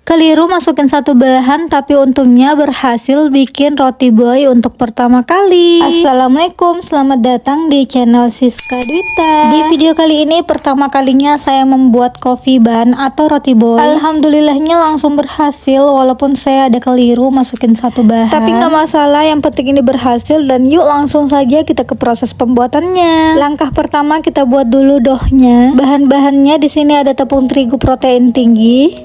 Keliru masukin satu bahan, tapi untungnya berhasil bikin roti boy untuk pertama kali. Assalamualaikum, selamat datang di channel Siska Dwita. Di video kali ini pertama kalinya saya membuat coffee bun atau roti boy. Alhamdulillahnya langsung berhasil, walaupun saya ada keliru masukin satu bahan. Tapi nggak masalah, yang penting ini berhasil. Dan yuk langsung saja kita ke proses pembuatannya. Langkah pertama kita buat dulu doughnya. Bahan-bahannya di sini ada tepung terigu protein tinggi,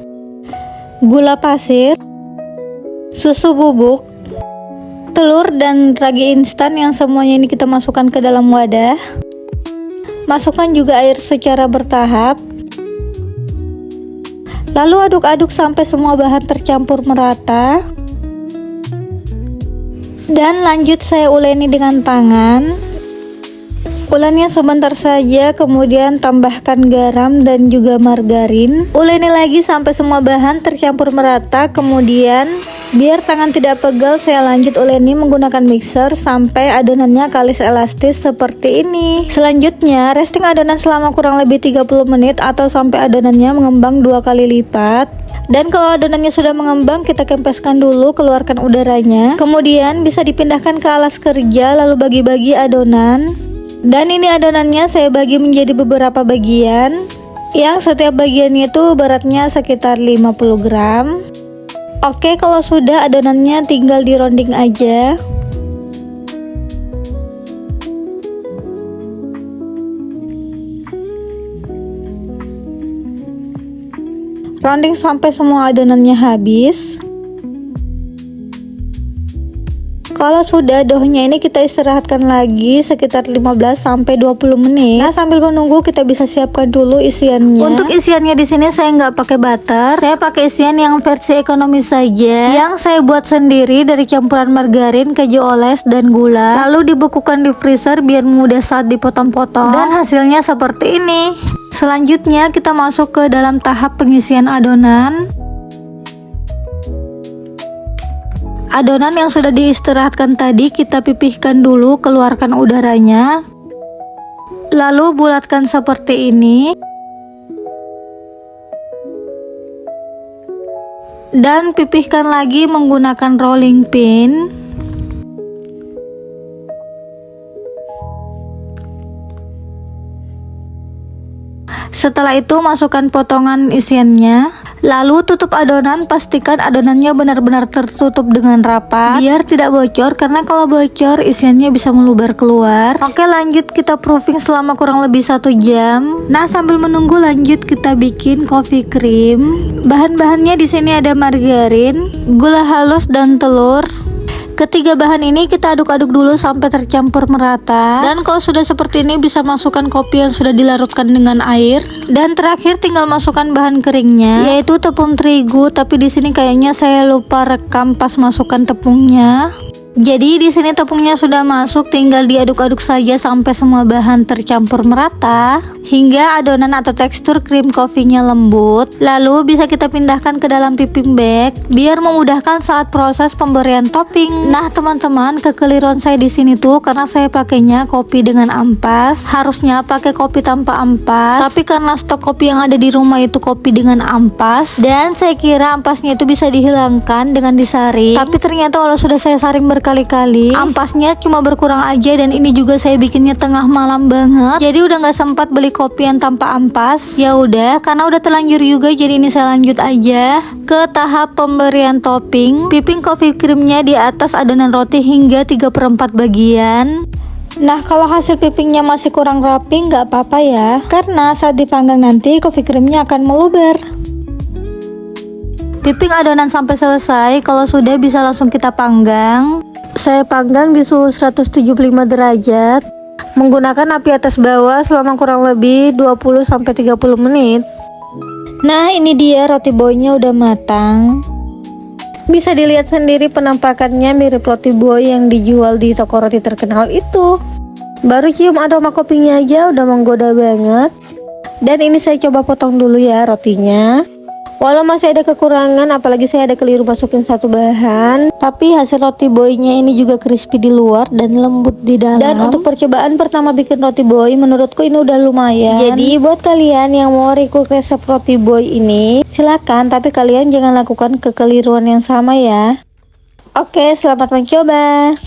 gula pasir, susu bubuk, telur, dan ragi instan yang semuanya ini kita masukkan ke dalam wadah. Masukkan juga air secara bertahap. Lalu aduk-aduk sampai semua bahan tercampur merata. Dan lanjut saya uleni dengan tangan. Ulennya sebentar saja, kemudian tambahkan garam dan juga margarin. Uleni lagi sampai semua bahan tercampur merata. Kemudian biar tangan tidak pegal, saya lanjut uleni menggunakan mixer sampai adonannya kalis elastis seperti ini. Selanjutnya resting adonan selama kurang lebih 30 menit atau sampai adonannya mengembang 2 kali lipat. Dan kalau adonannya sudah mengembang, kita kempeskan dulu, keluarkan udaranya. Kemudian bisa dipindahkan ke alas kerja, lalu bagi-bagi adonan. Dan ini adonannya saya bagi menjadi beberapa bagian, yang setiap bagiannya itu beratnya sekitar 50 gram. Oke, kalau sudah adonannya tinggal dironding aja. Rounding sampai semua adonannya habis. Kalau sudah, doughnya ini kita istirahatkan lagi sekitar 15-20 menit. Nah, sambil menunggu kita bisa siapkan dulu isiannya. Untuk isiannya di sini saya nggak pakai butter. Saya pakai isian yang versi ekonomi saja, yang saya buat sendiri dari campuran margarin, keju oles, dan gula. Lalu dibekukan di freezer biar mudah saat dipotong-potong. Dan hasilnya seperti ini. Selanjutnya kita masuk ke dalam tahap pengisian adonan. Adonan yang sudah diistirahatkan tadi kita pipihkan dulu, keluarkan udaranya. Lalu bulatkan seperti ini. Dan pipihkan lagi menggunakan rolling pin. Setelah itu masukkan potongan isiannya. Lalu tutup adonan, pastikan adonannya benar-benar tertutup dengan rapat biar tidak bocor, karena kalau bocor isiannya bisa meluber keluar. Oke, lanjut kita proofing selama kurang lebih 1 jam. Nah, sambil menunggu lanjut kita bikin coffee cream. Bahan-bahannya di sini ada margarin, gula halus, dan telur. Ketiga bahan ini kita aduk-aduk dulu sampai tercampur merata. Dan kalau sudah seperti ini bisa masukkan kopi yang sudah dilarutkan dengan air. Dan terakhir tinggal masukkan bahan keringnya, yaitu tepung terigu. Tapi di sini kayaknya saya lupa rekam pas masukkan tepungnya. Jadi di sini tepungnya sudah masuk, tinggal diaduk-aduk saja sampai semua bahan tercampur merata hingga adonan atau tekstur krim kopinya lembut. Lalu bisa kita pindahkan ke dalam piping bag biar memudahkan saat proses pemberian topping. Nah, teman-teman, kekeliruan saya di sini tuh karena saya pakainya kopi dengan ampas. Harusnya pakai kopi tanpa ampas, tapi karena stok kopi yang ada di rumah itu kopi dengan ampas, dan saya kira ampasnya itu bisa dihilangkan dengan disaring. Tapi ternyata kalau sudah saya saring berkali-kali, ampasnya cuma berkurang aja. Dan ini juga saya bikinnya tengah malam banget, jadi udah nggak sempat beli kopi yang tanpa ampas. Ya udah, karena udah terlanjur juga, jadi ini saya lanjut aja ke tahap pemberian topping. Piping coffee creamnya di atas adonan roti hingga 3/4 bagian. Nah, kalau hasil pipingnya masih kurang rapi nggak apa-apa ya, karena saat dipanggang nanti coffee creamnya akan meluber. Piping adonan sampai selesai. Kalau sudah bisa langsung kita panggang. Saya panggang di suhu 175 derajat menggunakan api atas bawah selama kurang lebih 20-30 menit. Nah, ini dia roti boynya udah matang. Bisa dilihat sendiri penampakannya mirip roti boy yang dijual di toko roti terkenal itu. Baru cium aroma kopinya aja udah menggoda banget. Dan ini saya coba potong dulu ya rotinya. Walau masih ada kekurangan, apalagi saya ada keliru masukin satu bahan, tapi hasil roti boynya ini juga crispy di luar dan lembut di dalam. Dan untuk percobaan pertama bikin roti boy, menurutku ini udah lumayan. Jadi buat kalian yang mau request resep roti boy ini, silakan, tapi kalian jangan lakukan kekeliruan yang sama ya. Oke, selamat mencoba.